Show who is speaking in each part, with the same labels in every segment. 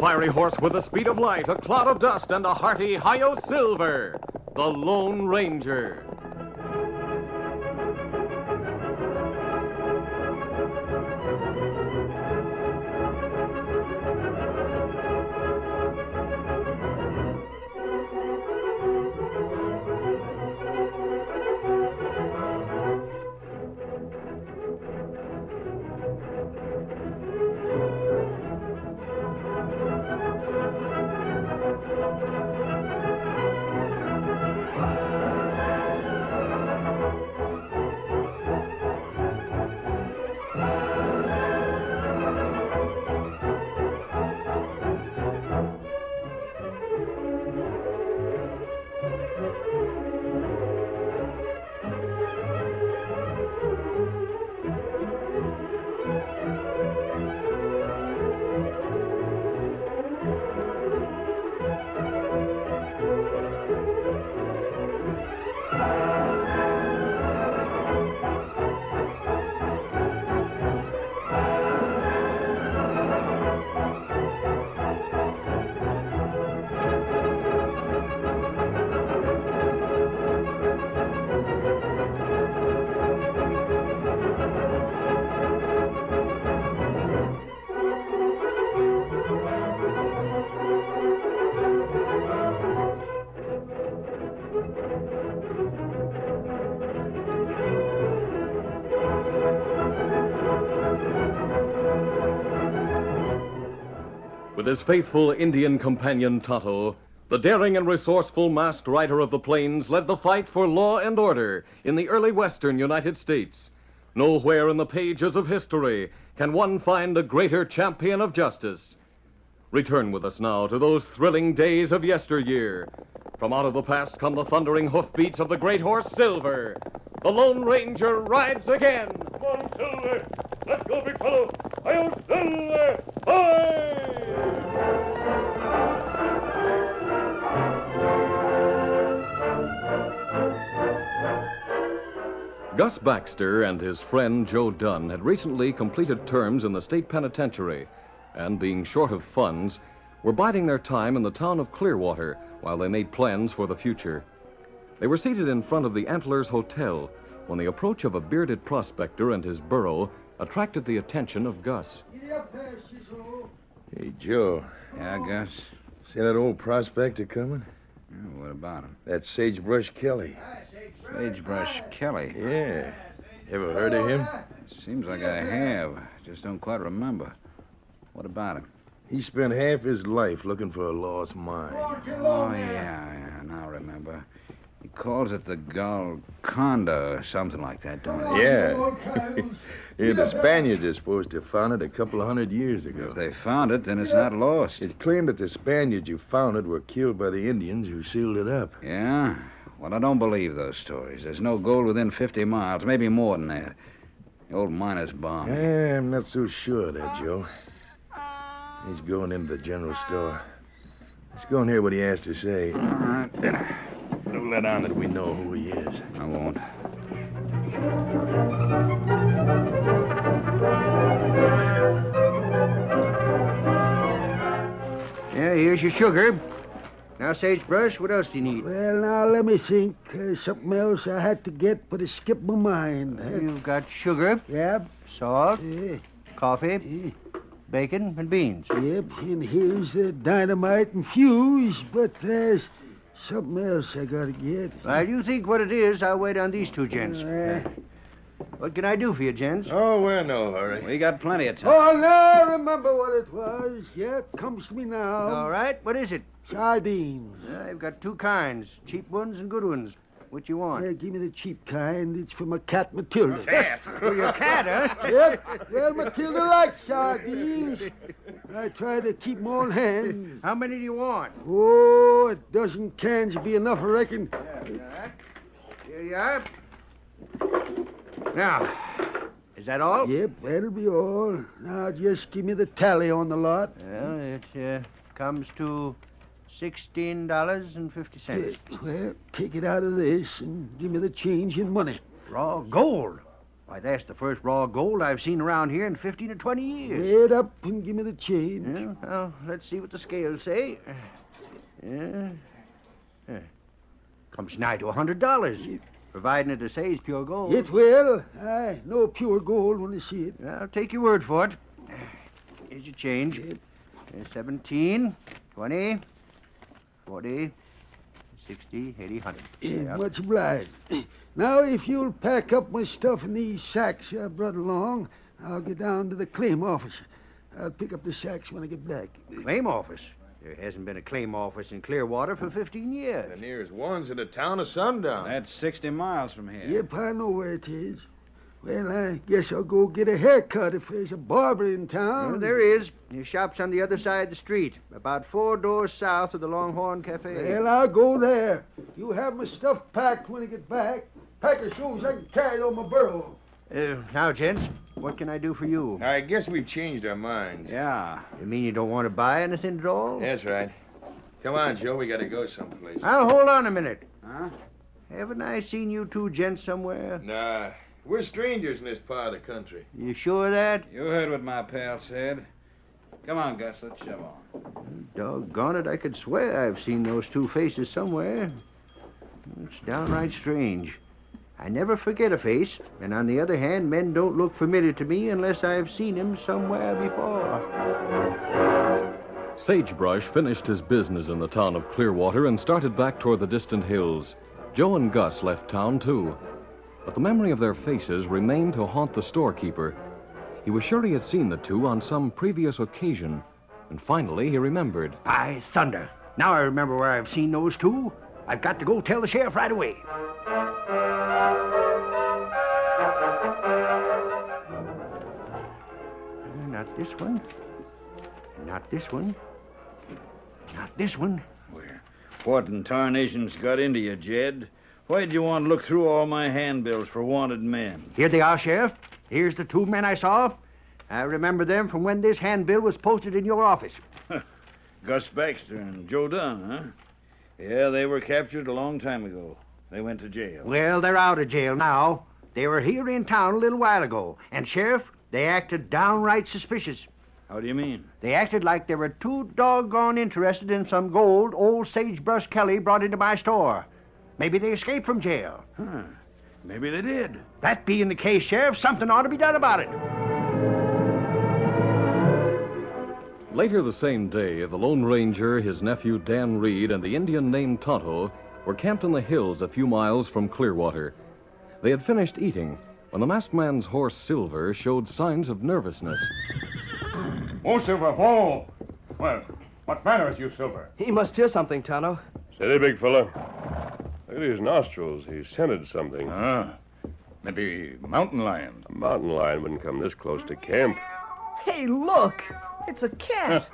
Speaker 1: fiery horse with the speed of light, a cloud of dust, and a hearty hi-yo silver, the Lone Ranger. With his faithful Indian companion Tonto, the daring and resourceful masked rider of the plains led the fight for law and order in the early western United States. Nowhere in the pages of history can one find a greater champion of justice. Return with us now to those thrilling days of yesteryear. From out of the past come the thundering hoofbeats of the great horse Silver. The Lone Ranger rides again.
Speaker 2: Come on, Silver. Let's go, big fellow. Hi-yo, Silver. Hi!
Speaker 1: Gus Baxter and his friend Joe Dunn had recently completed terms in the state penitentiary, and being short of funds, were biding their time in the town of Clearwater while they made plans for the future. They were seated in front of the Antlers Hotel when the approach of a bearded prospector and his burro attracted the attention of Gus.
Speaker 3: Hey, Joe.
Speaker 4: Yeah, Gus?
Speaker 3: See that old prospector coming?
Speaker 4: Yeah, what about him?
Speaker 3: That's Sagebrush Kelly.
Speaker 4: Sagebrush Kelly?
Speaker 3: Yeah. Ever heard of him?
Speaker 4: Seems like I have. Just don't quite remember. What about him?
Speaker 3: He spent half his life looking for a lost mine.
Speaker 4: Oh, yeah, now I remember. He calls it the Golconda or something like that, don't he?
Speaker 3: Yeah. Yeah, the Spaniards are supposed to have found it a couple of 100 years ago.
Speaker 4: If they found it, then it's not lost.
Speaker 3: It's claimed that the Spaniards who found it were killed by the Indians who sealed it up.
Speaker 4: Yeah? Well, I don't believe those stories. There's no gold within 50 miles, maybe more than that. The old miner's bomb.
Speaker 3: I'm not so sure of that, Joe. He's going into the general store. Let's go and hear what he has to say.
Speaker 4: All right.
Speaker 3: Don't let on that we know who he is.
Speaker 4: I won't.
Speaker 5: Yeah, here's your sugar. Now, Sagebrush, what else do you need?
Speaker 6: Well, now, let me think. Something else I had to get, but it skipped my mind.
Speaker 5: You've got sugar,
Speaker 6: Yep.
Speaker 5: salt,
Speaker 6: Yeah.
Speaker 5: coffee, bacon, and beans.
Speaker 6: Yep. And here's the dynamite and fuse, but there's something else I gotta get.
Speaker 5: While you think what it is, I'll wait on these two gents. What can I do for you, gents?
Speaker 3: Oh, we're in no hurry.
Speaker 4: We got plenty of time.
Speaker 6: Oh, now I remember what it was. Yep, comes to me now.
Speaker 5: All right, what is it?
Speaker 6: Sardines.
Speaker 5: I've got two kinds, cheap ones and good ones. What you want?
Speaker 6: Yeah, give me the cheap kind. It's for my cat, Matilda.
Speaker 5: For your cat, huh?
Speaker 6: Yep. Well, Matilda likes sardines. I try to keep 'em on hand.
Speaker 5: How many do you want?
Speaker 6: Oh, a dozen cans would be enough, I reckon.
Speaker 5: Here you are. Now, is that all?
Speaker 6: Yep, that'll be all. Now, just give me the tally on the lot.
Speaker 5: Well, it comes to $16.50.
Speaker 6: Well, take it out of this and give me the change in money.
Speaker 5: Raw gold. Why, that's the first raw gold I've seen around here in 15 or 20 years.
Speaker 6: Weigh it up and give me the change.
Speaker 5: Yeah, well, let's see what the scales say. Yeah. Comes nigh to $100, providing it says pure gold.
Speaker 6: It will. I know pure gold when I see it.
Speaker 5: I'll take your word for it. Here's your change. 17, 20, 40, 60, 80, 100.
Speaker 6: Yeah, much obliged. Now, if you'll pack up my stuff in these sacks I brought along, I'll get down to the claim office. I'll pick up the sacks when I get back.
Speaker 5: Claim office? There hasn't been a claim office in Clearwater for 15 years.
Speaker 3: The nearest one's in the town of Sundown.
Speaker 4: That's 60 miles from here.
Speaker 6: Yep, I know where it is. Well, I guess I'll go get a haircut if there's a barber in town.
Speaker 5: Well, there is. His shop's on the other side of the street, about 4 doors south of the Longhorn Cafe.
Speaker 6: Well, I'll go there. You have my stuff packed when I get back. Pack as soon as I can carry it on my burro.
Speaker 5: Now, gents, what can I do for you?
Speaker 3: I guess we've changed our minds.
Speaker 4: Yeah.
Speaker 5: You mean you don't want to buy anything at all?
Speaker 3: That's right. Come on, Joe. We got to go someplace.
Speaker 5: Now, hold on a minute.
Speaker 4: Huh?
Speaker 5: Haven't I seen you two gents somewhere?
Speaker 3: Nah. We're strangers in this part of the country.
Speaker 5: You sure of that?
Speaker 4: You heard what my pal said. Come on, Gus. Let's shove on.
Speaker 5: Doggone it, I could swear I've seen those two faces somewhere. It's downright strange. I never forget a face, and on the other hand, men don't look familiar to me unless I've seen him somewhere before.
Speaker 1: Sagebrush finished his business in the town of Clearwater and started back toward the distant hills. Joe and Gus left town, too. But the memory of their faces remained to haunt the storekeeper. He was sure he had seen the two on some previous occasion. And finally, he remembered.
Speaker 5: By thunder. Now I remember where I've seen those two. I've got to go tell the sheriff right away. Not this one. Not this one. Not this one.
Speaker 4: What in tarnation's got into you, Jed? Why'd you want to look through all my handbills for wanted men?
Speaker 5: Here they are, Sheriff. Here's the two men I saw. I remember them from when this handbill was posted in your office.
Speaker 4: Gus Baxter and Joe Dunn, huh? Yeah, they were captured a long time ago. They went to jail.
Speaker 5: Well, they're out of jail now. They were here in town a little while ago. And, Sheriff, they acted downright suspicious.
Speaker 4: How do you mean?
Speaker 5: They acted like they were too doggone interested in some gold old Sagebrush Kelly brought into my store. Maybe they escaped from jail.
Speaker 4: Huh. Maybe they did.
Speaker 5: That being the case, Sheriff, something ought to be done about it.
Speaker 1: Later the same day, the Lone Ranger, his nephew Dan Reed, and the Indian named Tonto were camped in the hills a few miles from Clearwater. They had finished eating when the masked man's horse, Silver, showed signs of nervousness.
Speaker 2: Oh, Silver, whoa! Well, what matter with you, Silver?
Speaker 7: He must hear something, Tonto.
Speaker 2: Steady, big fella. Look at his nostrils. He scented something.
Speaker 8: Maybe mountain lion.
Speaker 2: A mountain lion wouldn't come this close to camp.
Speaker 7: Hey, look! It's a cat.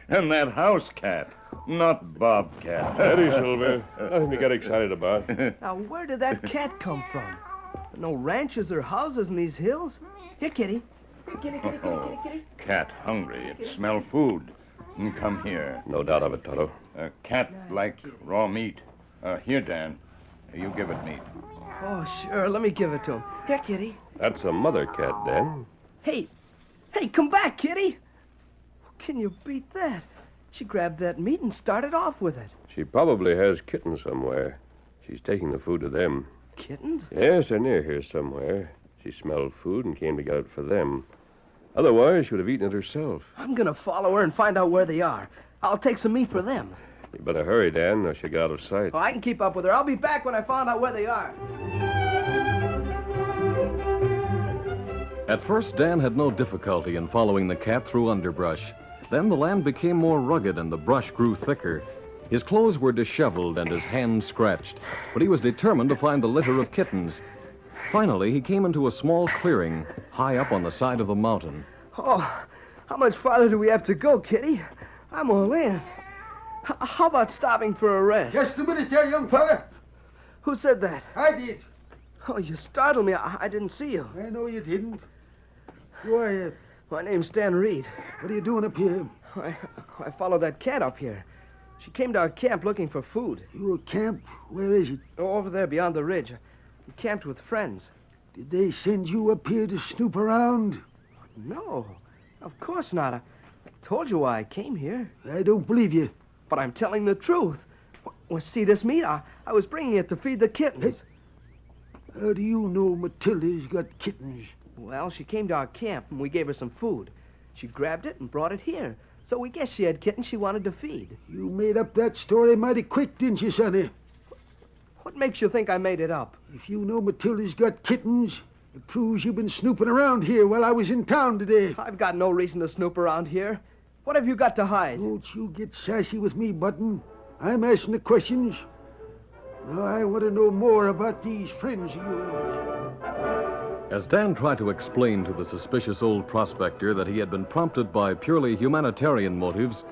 Speaker 8: And that house cat, not bobcat.
Speaker 2: Steady, Silver. Nothing to get excited about.
Speaker 7: Now, where did that cat come from? No ranches or houses in these hills. Here, kitty. Here, kitty, kitty, kitty, kitty, kitty.
Speaker 8: Cat hungry. It smell food. Come here.
Speaker 2: No doubt of it, Tonto.
Speaker 8: Cat like raw meat. Here, Dan. You give it meat.
Speaker 7: Oh, sure. Let me give it to him. Here, kitty.
Speaker 2: That's a mother cat, Dan.
Speaker 7: Hey, come back, kitty. Can you beat that? She grabbed that meat and started off with it.
Speaker 2: She probably has kittens somewhere. She's taking the food to them.
Speaker 7: Kittens?
Speaker 2: Yes, they're near here somewhere. She smelled food and came to get it for them. Otherwise, she would have eaten it herself.
Speaker 7: I'm going to follow her and find out where they are. I'll take some meat for them.
Speaker 2: You better hurry, Dan, or she'll get out of sight.
Speaker 7: Oh, I can keep up with her. I'll be back when I find out where they are.
Speaker 1: At first, Dan had no difficulty in following the cat through underbrush. Then the land became more rugged and the brush grew thicker. His clothes were disheveled and his hands scratched, but he was determined to find the litter of kittens. Finally, he came into a small clearing high up on the side of the mountain.
Speaker 7: Oh, how much farther do we have to go, kitty? I'm all in. How about stopping for a rest?
Speaker 6: Just a minute there, young fella.
Speaker 7: Who said that?
Speaker 6: I did.
Speaker 7: Oh, you startled me. I didn't see you.
Speaker 6: I know you didn't. Who are you?
Speaker 7: My name's Dan Reed.
Speaker 6: What are you doing up here?
Speaker 7: I followed that cat up here. She came to our camp looking for food.
Speaker 6: You a camp? Where is it?
Speaker 7: Oh, over there beyond the ridge. We camped with friends.
Speaker 6: Did they send you up here to snoop around?
Speaker 7: No, of course not. I told you why I came here.
Speaker 6: I don't believe you.
Speaker 7: But I'm telling the truth. Well, see this meat? I was bringing it to feed the kittens.
Speaker 6: How do you know Matilda's got kittens?
Speaker 7: Well, she came to our camp and we gave her some food. She grabbed it and brought it here. So we guessed she had kittens she wanted to feed.
Speaker 6: You made up that story mighty quick, didn't you, Sonny?
Speaker 7: What makes you think I made it up?
Speaker 6: If you know Matilda's got kittens, it proves you've been snooping around here while I was in town today.
Speaker 7: I've got no reason to snoop around here. What have you got to hide?
Speaker 6: Don't you get sassy with me, Button. I'm asking the questions. Now I want to know more about these friends of yours.
Speaker 1: As Dan tried to explain to the suspicious old prospector that he had been prompted by purely humanitarian motives,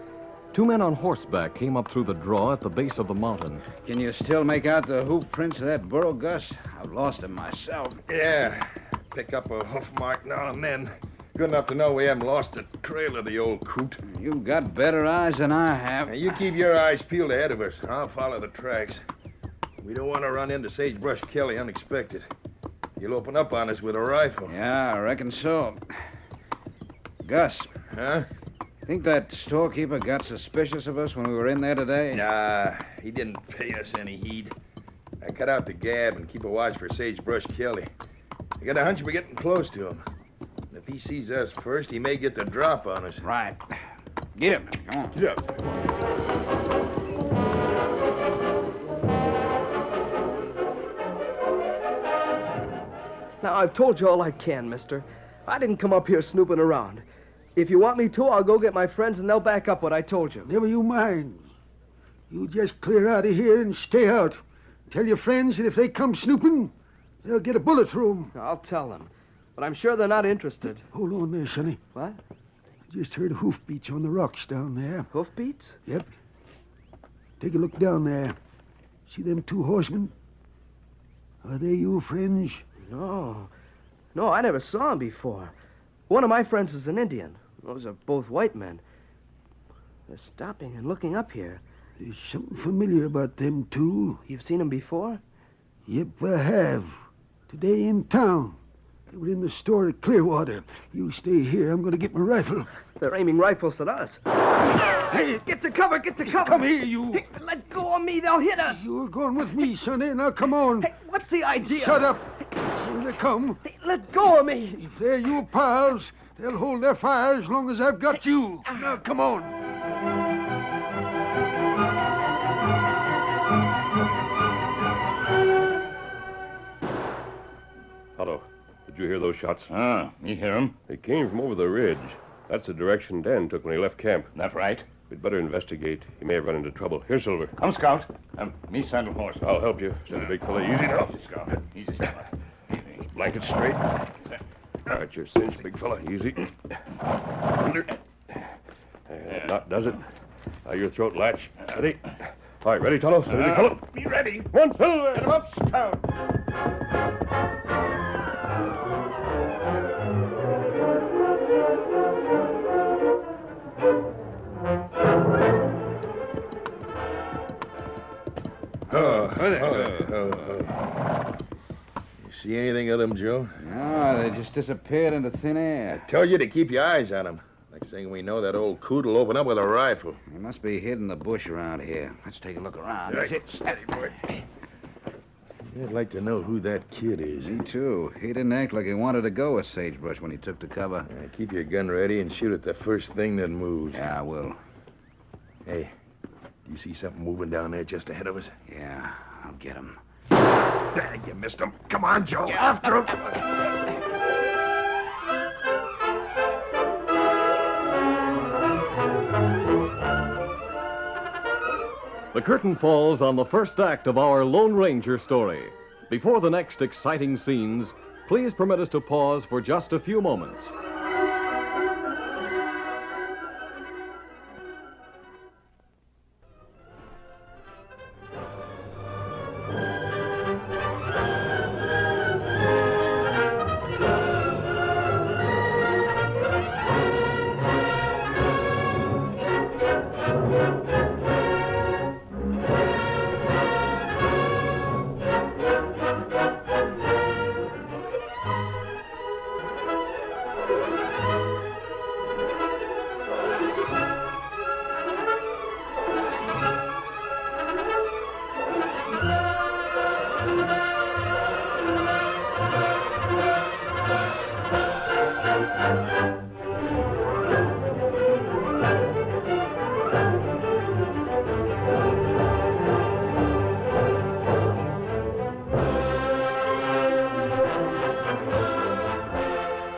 Speaker 1: two men on horseback came up through the draw at the base of the mountain.
Speaker 4: Can you still make out the hoof prints of that burro, Gus? I've lost them myself.
Speaker 3: Yeah. Pick up a hoof mark now and then. Good enough to know we haven't lost the trail of the old coot.
Speaker 4: You've got better eyes than I have.
Speaker 3: Now, you keep your eyes peeled ahead of us. I'll follow the tracks. We don't want to run into Sagebrush Kelly unexpected. You'll open up on us with a rifle.
Speaker 4: Yeah, I reckon so. Gus.
Speaker 3: Huh?
Speaker 4: Think that storekeeper got suspicious of us when we were in there today?
Speaker 3: Nah, he didn't pay us any heed. I cut out the gab and keep a watch for Sagebrush Kelly. I got a hunch we're getting close to him. And if he sees us first, he may get the drop on us.
Speaker 4: Right. Get him. Come on.
Speaker 3: Get up.
Speaker 7: Now, I've told you all I can, mister. I didn't come up here snooping around. If you want me to, I'll go get my friends and they'll back up what I told you.
Speaker 6: Never you mind. You just clear out of here and stay out. Tell your friends that if they come snooping, they'll get a bullet through 'em.
Speaker 7: I'll tell them. But I'm sure they're not interested.
Speaker 6: Hold on there, Sonny.
Speaker 7: What?
Speaker 6: I just heard hoofbeats on the rocks down there.
Speaker 7: Hoofbeats?
Speaker 6: Yep. Take a look down there. See them two horsemen? Are they your friends?
Speaker 7: No. No, I never saw them before. One of my friends is an Indian. Those are both white men. They're stopping and looking up here.
Speaker 6: There's something familiar about them two.
Speaker 7: You've seen them before?
Speaker 6: Yep, I have. Today in town. They were in the store at Clearwater. You stay here. I'm going to get my rifle.
Speaker 7: They're aiming rifles at us. Hey, get to cover, get to cover.
Speaker 6: Come here, you.
Speaker 7: Hey, let go of me. They'll hit us.
Speaker 6: You're going with me, Sonny. Now, come on.
Speaker 7: Hey, what's the idea?
Speaker 6: Shut up. Here they come.
Speaker 7: Hey, let go of me.
Speaker 6: If they're your pals, they'll hold their fire as long as I've got you. Now, come on.
Speaker 2: Otto, did you hear those shots?
Speaker 8: You hear him?
Speaker 2: They came from over the ridge. That's the direction Dan took when he left camp.
Speaker 8: That right?
Speaker 2: We'd better investigate. He may have run into trouble. Here, Silver.
Speaker 8: Come, Scout. Me saddle horse.
Speaker 2: I'll help you. Steady, big fella. Easy now.
Speaker 8: Easy, Scout. Easy, Scout.
Speaker 2: Blanket straight. Got your cinch, big fella. Easy. Under. That knot does it. Now your throat latch. Ready? All right, ready, Tonto? Steady, big fella.
Speaker 8: Be ready.
Speaker 2: One, Silver.
Speaker 8: Get him up, Scout.
Speaker 3: You see anything of them, Joe?
Speaker 4: No, they just disappeared into thin air.
Speaker 3: Tell you to keep your eyes on them. Next thing we know, that old coot will open up with a rifle.
Speaker 4: They must be hid in the bush around here. Let's take a look around.
Speaker 3: Right. Steady, boy. I'd like to know who that kid is.
Speaker 4: Me too. He didn't act like he wanted to go with Sagebrush when he took to cover.
Speaker 3: Keep your gun ready and shoot at the first thing that moves.
Speaker 4: Yeah, I will.
Speaker 3: Hey, do you see something moving down there just ahead of us?
Speaker 4: Yeah, I'll get him.
Speaker 3: Dang, you missed him. Come on, Joe. After him.
Speaker 1: The curtain falls on the first act of our Lone Ranger story. Before the next exciting scenes, please permit us to pause for just a few moments.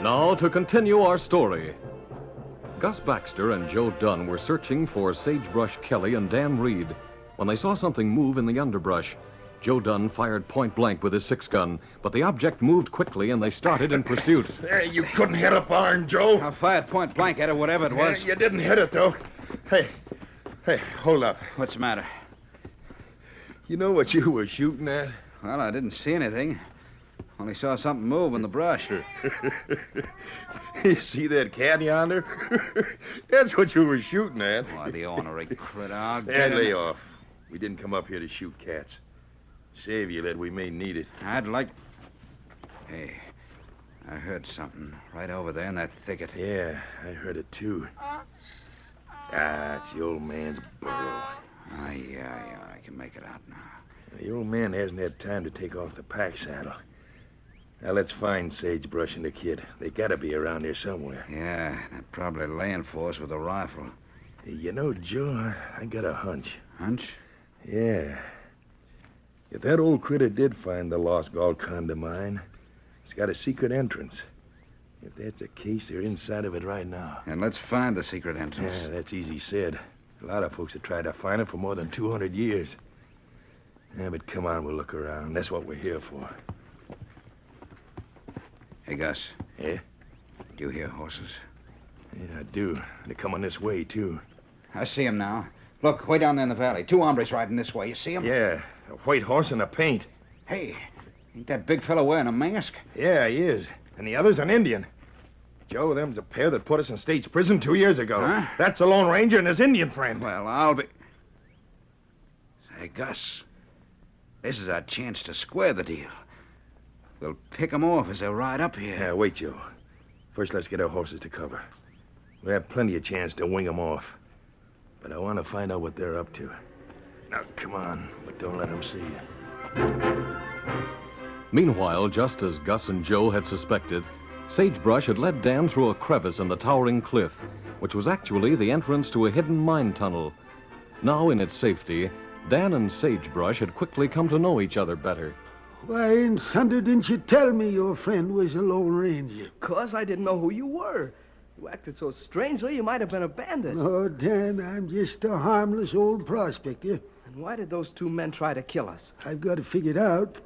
Speaker 1: Now to continue our story. Gus Baxter and Joe Dunn were searching for Sagebrush Kelly and Dan Reed when they saw something move in the underbrush. Joe Dunn fired point blank with his 6-gun, but the object moved quickly and they started in pursuit.
Speaker 3: Hey, you couldn't hit a barn, Joe.
Speaker 4: I fired point blank at it, whatever it was.
Speaker 3: You didn't hit it, though. Hey, hold up.
Speaker 4: What's the matter?
Speaker 3: You know what you were shooting at?
Speaker 4: Well, I didn't see anything. Only saw something move in the brush.
Speaker 3: You see that cat yonder? That's what you were shooting at.
Speaker 4: Why, the ornery critter. I'll
Speaker 3: Yeah,
Speaker 4: get him.
Speaker 3: lay off. We didn't come up here to shoot cats. Save you that we may need it.
Speaker 4: I'd like... Hey, I heard something right over there in that thicket.
Speaker 3: Yeah, I heard it, too. It's the old man's burrow.
Speaker 4: Yeah, I can make it out now.
Speaker 3: The old man hasn't had time to take off the pack saddle. Now, let's find Sagebrush and the kid. They gotta be around here somewhere.
Speaker 4: Yeah, they're probably laying for us with a rifle.
Speaker 3: You know, Joe, I got a hunch.
Speaker 4: Hunch?
Speaker 3: Yeah. If that old critter did find the lost Golconda mine, it's got a secret entrance. If that's the case, they're inside of it right now.
Speaker 4: And let's find the secret entrance.
Speaker 3: Yeah, that's easy said. A lot of folks have tried to find it for more than 200 years. Yeah, but come on, we'll look around. That's what we're here for.
Speaker 4: Hey, Gus.
Speaker 3: Yeah?
Speaker 4: Do you hear horses?
Speaker 3: Yeah, I do. They're coming this way, too.
Speaker 4: I see them now. Look, way down there in the valley. 2 hombres riding this way. You see them?
Speaker 3: Yeah, a white horse and a paint.
Speaker 4: Hey, ain't that big fella wearing a mask?
Speaker 3: Yeah, he is. And the other's an Indian. Joe, them's a pair that put us in state's prison 2 years ago.
Speaker 4: Huh?
Speaker 3: That's the Lone Ranger and his Indian friend.
Speaker 4: Well, I'll be... Say, Gus, this is our chance to square the deal. We'll pick them off as they ride up here.
Speaker 3: Yeah, wait, Joe. First, let's get our horses to cover. We have plenty of chance to wing them off. But I want to find out what they're up to. Now, come on, but don't let them see you.
Speaker 1: Meanwhile, just as Gus and Joe had suspected, Sagebrush had led Dan through a crevice in the towering cliff, which was actually the entrance to a hidden mine tunnel. Now, in its safety, Dan and Sagebrush had quickly come to know each other better.
Speaker 6: Why in thunder didn't you tell me your friend was a Lone Ranger?
Speaker 7: 'Cause I didn't know who you were. You acted so strangely, you might have been a bandit.
Speaker 6: Oh, Dan, I'm just a harmless old prospector.
Speaker 7: And why did those 2 men try to kill us?
Speaker 6: I've got it figured out.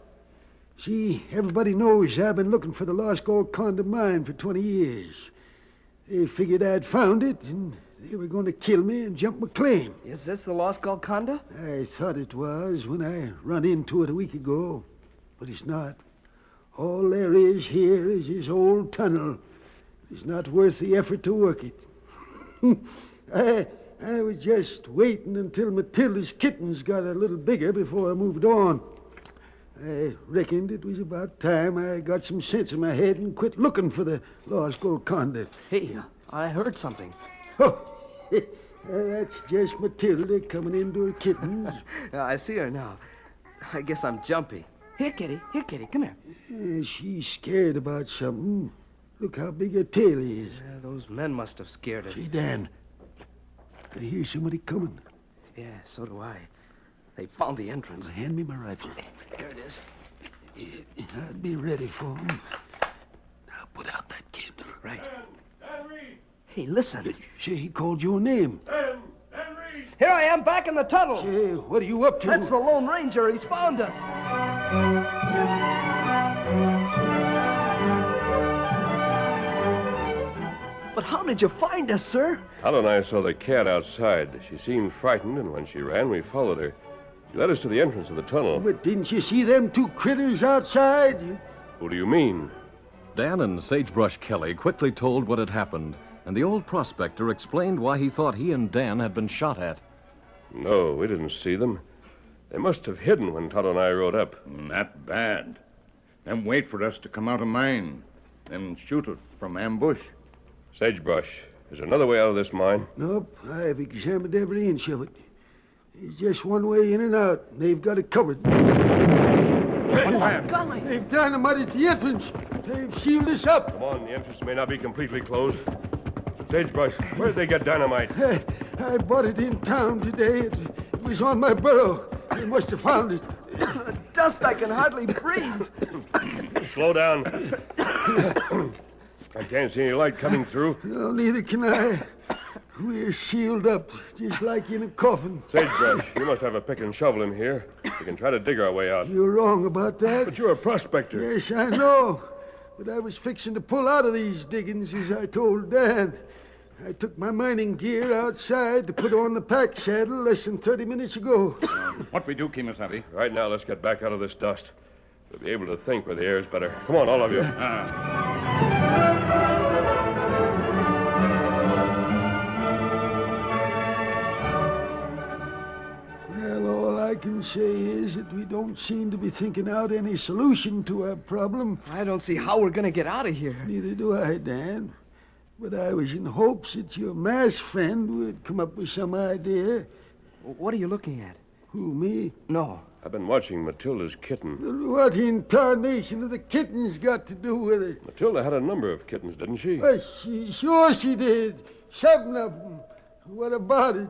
Speaker 6: See, everybody knows I've been looking for the lost Golconda mine for 20 years. They figured I'd found it, and they were going to kill me and jump my claim.
Speaker 7: Is this the lost Golconda?
Speaker 6: I thought it was when I run into it a week ago, but it's not. All there is here is this old tunnel. It's not worth the effort to work it. I was just waiting until Matilda's kittens got a little bigger before I moved on. I reckoned it was about time I got some sense in my head and quit looking for the lost Golconda.
Speaker 7: Hey, I heard something.
Speaker 6: Oh, that's just Matilda coming into her kittens.
Speaker 7: I see her now. I guess I'm jumpy. Here, Kitty. Here, Kitty. Come here.
Speaker 6: She's scared about something. Look how big her tail is.
Speaker 7: Yeah, those men must have scared her.
Speaker 6: See, Dan, I hear somebody coming.
Speaker 7: Yeah, so do I. They found the entrance.
Speaker 6: Hand me my rifle.
Speaker 7: Here it is.
Speaker 6: I'd be ready for him. Now put out that candle.
Speaker 7: Right. Hey, listen.
Speaker 6: Say, he called your name.
Speaker 7: Here I am back in the tunnel.
Speaker 6: Say, what are you up to?
Speaker 7: That's the Lone Ranger. He's found us. But how did you find us, sir?
Speaker 2: Hal and I saw the cat outside. She seemed frightened, and when she ran, we followed her. She led us to the entrance of the tunnel.
Speaker 6: But didn't you see them 2 critters outside?
Speaker 2: Who do you mean?
Speaker 1: Dan and Sagebrush Kelly quickly told what had happened, and the old prospector explained why he thought he and Dan had been shot at.
Speaker 2: No, we didn't see them. They must have hidden when Todd and I rode up.
Speaker 8: Not bad. Then wait for us to come out of mine. Then shoot it from ambush.
Speaker 2: Sagebrush. Is there another way out of this mine?
Speaker 6: Nope, I've examined every inch of it. There's just one way in and out. They've got it covered.
Speaker 7: Golly!
Speaker 6: They've dynamited the entrance. They've sealed us up.
Speaker 2: Come on, the entrance may not be completely closed. Sagebrush, where'd they get dynamite?
Speaker 6: I bought it in town today. It was on my burro. They must have found it.
Speaker 7: The dust, I can hardly breathe.
Speaker 2: Slow down. I can't see any light coming through.
Speaker 6: No, neither can I. We're sealed up, just like in a coffin.
Speaker 2: Sagebrush, you must have a pick and shovel in here. We can try to dig our way out.
Speaker 6: You're wrong about that.
Speaker 2: But you're a prospector.
Speaker 6: Yes, I know. But I was fixing to pull out of these diggings, as I told Dan. I took my mining gear outside to put on the pack saddle less than 30 minutes ago.
Speaker 8: What we do, Kimasabi?
Speaker 2: Right now, let's get back out of this dust. We'll be able to think where the air is better. Come on, all of you.
Speaker 6: Well, all I can say is that we don't seem to be thinking out any solution to our problem.
Speaker 7: I don't see how we're going to get out of here.
Speaker 6: Neither do I, Dan. But I was in hopes that your masked friend would come up with some idea.
Speaker 7: What are you looking at?
Speaker 6: Who, me?
Speaker 7: No.
Speaker 2: I've been watching Matilda's kitten.
Speaker 6: What in tarnation have the kittens got to do with it?
Speaker 2: Matilda had a number of kittens, didn't she?
Speaker 6: Well, sure she did. 7 of them. What about it?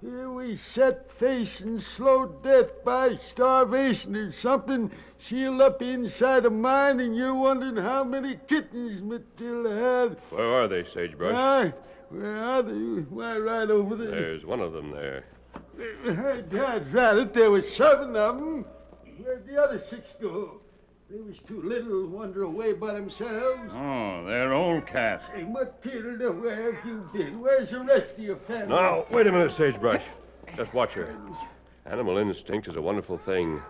Speaker 6: Here we sat facing slow death by starvation or something, sealed up inside a mine, and you're wondering how many kittens Matilda had.
Speaker 2: Where are they, Sagebrush?
Speaker 6: Why? Where are they? Why, right over there.
Speaker 2: There's one of them there.
Speaker 6: That's right. There was 7 of them. Where'd the other 6 go? They was too little to wander away by themselves.
Speaker 8: Oh, they're old cats.
Speaker 6: Hey, Matilda, where have you been? Where's the rest of your family?
Speaker 2: Now, wait a minute, Sagebrush. Just watch her. Animal instinct is a wonderful thing.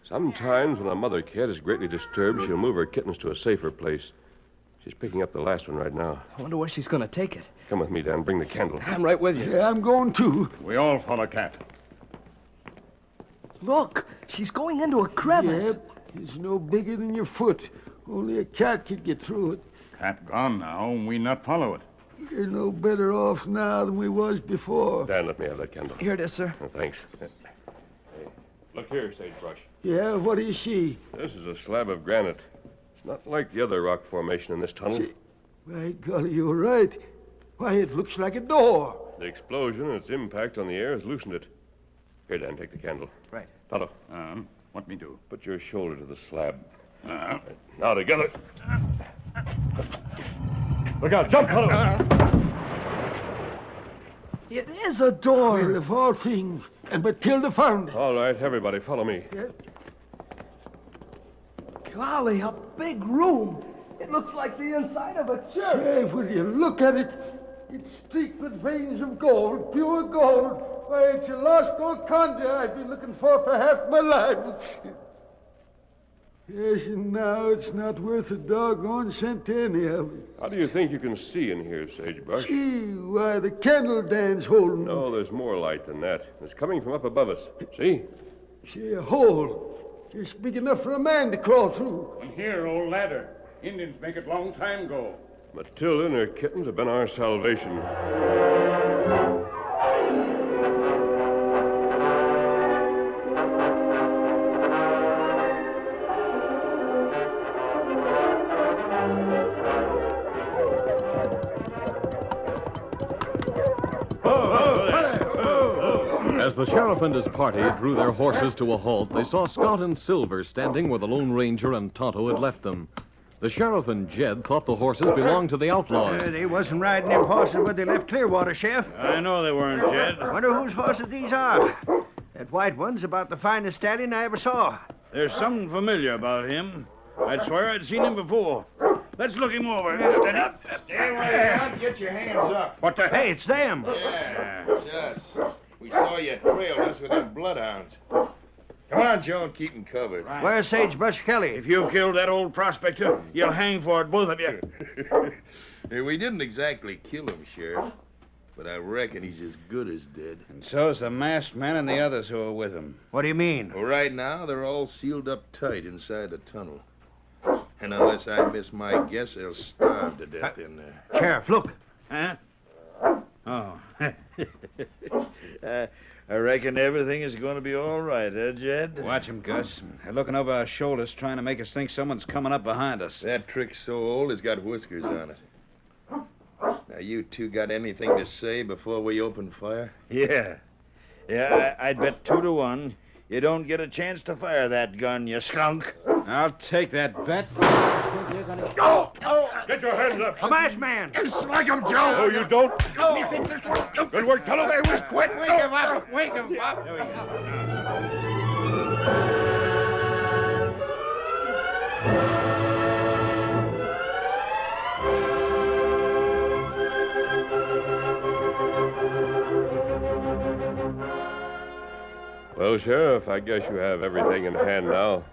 Speaker 2: Sometimes when a mother cat is greatly disturbed, she'll move her kittens to a safer place. She's picking up the last one right now.
Speaker 7: I wonder where she's going to take it.
Speaker 2: Come with me, Dan. Bring the candle.
Speaker 7: I'm right with you.
Speaker 6: Yeah, I'm going too.
Speaker 8: We all follow cat.
Speaker 7: Look, she's going into a crevice.
Speaker 6: Yep. It's no bigger than your foot. Only a cat could get through it.
Speaker 8: Cat gone now, and we not follow it.
Speaker 6: We're no better off now than we was before.
Speaker 2: Dan, let me have that candle.
Speaker 7: Here it is, sir.
Speaker 2: Oh, thanks. Hey, look here, Sagebrush.
Speaker 6: Yeah, what do you see?
Speaker 2: This is a slab of granite. It's not like the other rock formation in this tunnel.
Speaker 6: By golly, you're right. Why, it looks like a door.
Speaker 2: The explosion and its impact on the air has loosened it. Here, Dan, take the candle.
Speaker 7: Right.
Speaker 2: Toto,
Speaker 8: What me do?
Speaker 2: put your shoulder to the slab. Now together. Look out, jump, Toto!
Speaker 7: It is a door.
Speaker 6: Well, of all things. And Matilda found it.
Speaker 2: All right, everybody, follow me.
Speaker 6: Yeah.
Speaker 7: Golly, a big room. It looks like the inside of a church.
Speaker 6: Hey, will you look at it? It's streaked with veins of gold, pure gold. Why, it's a lost gold conjure I've been looking for half my life. Yes, and now it's not worth a doggone cent to any of it.
Speaker 2: How do you think you can see in here, Sagebrush?
Speaker 6: Gee, why, the candle Dan's holding.
Speaker 2: No, there's more light than that. It's coming from up above us. See?
Speaker 6: See, a hole. Just big enough for a man to crawl through.
Speaker 8: And here, old ladder. Indians make it long time ago.
Speaker 2: Matilda and her kittens have been our salvation. As the sheriff and his party drew their horses to a halt, they saw Scout and Silver standing where the Lone Ranger and Tonto had left them. The sheriff and Jed thought the horses belonged to the outlaws.
Speaker 5: They wasn't riding them horses when they left Clearwater, Sheriff.
Speaker 8: I know they weren't, Jed.
Speaker 5: Wonder whose horses these are. That white one's about the finest stallion I ever saw.
Speaker 8: There's something familiar about him. I'd swear I'd seen him before. Let's look him over. Steady.
Speaker 3: Stay where you are. Get your hands up.
Speaker 8: What the...
Speaker 5: Hey, it's them.
Speaker 3: Yeah, it's us. We saw you trailed us with them bloodhounds. Come on, Joe, and keep them covered.
Speaker 5: Where's Sagebrush Kelly?
Speaker 8: If you killed that old prospector, you'll hang for it, both of you.
Speaker 3: Hey, we didn't exactly kill him, Sheriff, but I reckon he's as good as dead.
Speaker 4: And so's the masked man and the others who are with him.
Speaker 5: What do you mean?
Speaker 3: Well, right now, they're all sealed up tight inside the tunnel. And unless I miss my guess, they'll starve to death in there.
Speaker 5: Sheriff, look.
Speaker 8: Huh? Oh. I reckon everything is going to be all right, Jed?
Speaker 4: Watch him, Gus. They're looking over our shoulders, trying to make us think someone's coming up behind us.
Speaker 3: That trick's so old, it's got whiskers on it. Now, you two got anything to say before we open fire?
Speaker 8: Yeah. Yeah, I'd bet 2 to 1. You don't get a chance to fire that gun, you skunk.
Speaker 4: I'll take that bet.
Speaker 2: Go! Get your hands up.
Speaker 5: A masked man.
Speaker 3: Smack him, Joe!
Speaker 2: Oh, you don't? Good work, Tonto.
Speaker 3: We quit. We give up. We give up.
Speaker 2: Well, Sheriff, I guess you have everything in hand now.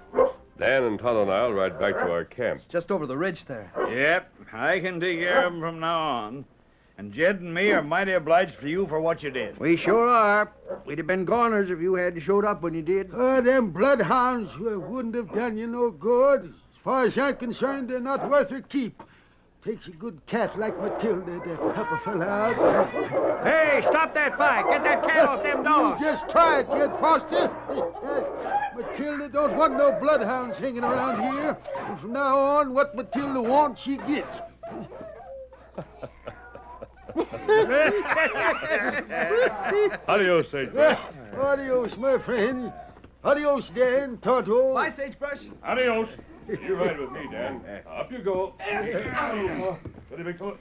Speaker 2: Dan and Tonto and I'll ride back to our camp.
Speaker 7: Just over the ridge there.
Speaker 8: Yep, I can take care of them from now on. And Jed and me are mighty obliged to you for what you did.
Speaker 5: We sure are. We'd have been goners if you hadn't showed up when you did.
Speaker 6: Them bloodhounds wouldn't have done you no good. As far as I'm concerned, they're not worth a keep. Takes a good cat like Matilda to help a fella out.
Speaker 5: Hey, stop that fight. Get that cat off them dogs.
Speaker 6: Just try it, Jed Foster. Matilda don't want no bloodhounds hanging around here. And from now on, what Matilda wants, she gets.
Speaker 2: Adios, Sagebrush.
Speaker 6: Adios, my friend. Adios, Dan, Tonto.
Speaker 7: Bye, Sagebrush.
Speaker 2: Adios. You ride with me, Dan. Up you go. Ready, big fella?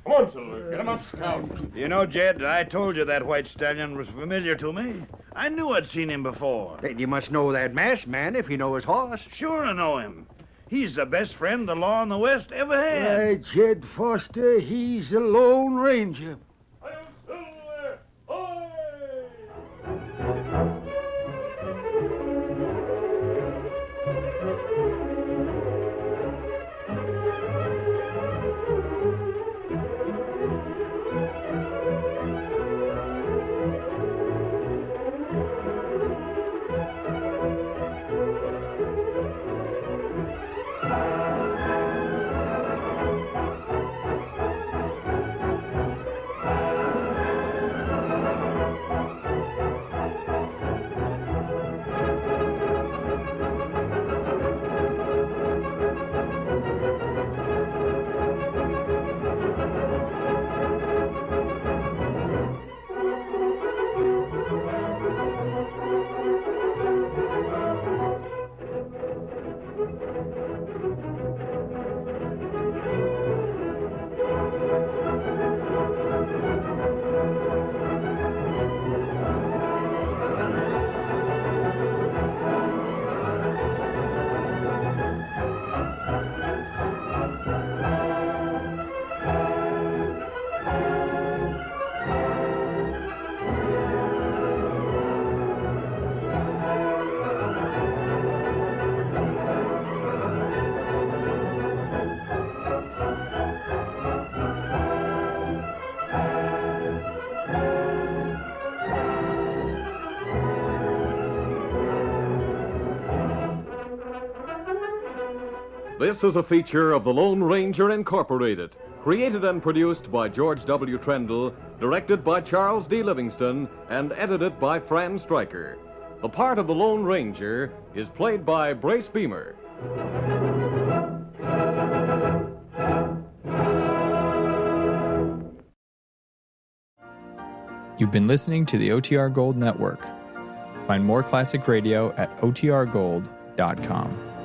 Speaker 2: Come on, Silver. Get him up. Now.
Speaker 8: You know, Jed, I told you that white stallion was familiar to me. I knew I'd seen him before.
Speaker 5: Then you must know that masked man if you know his horse.
Speaker 8: Sure I know him. He's the best friend the law in the West ever had.
Speaker 6: Why, Jed Foster, he's a Lone Ranger.
Speaker 2: Silver! Ahoy!
Speaker 1: This is a feature of the Lone Ranger Incorporated, created and produced by George W. Trendle, directed by Charles D. Livingston, and edited by Fran Stryker. The part of the Lone Ranger is played by Brace Beamer.
Speaker 9: You've been listening to the OTR Gold Network. Find more classic radio at otrgold.com.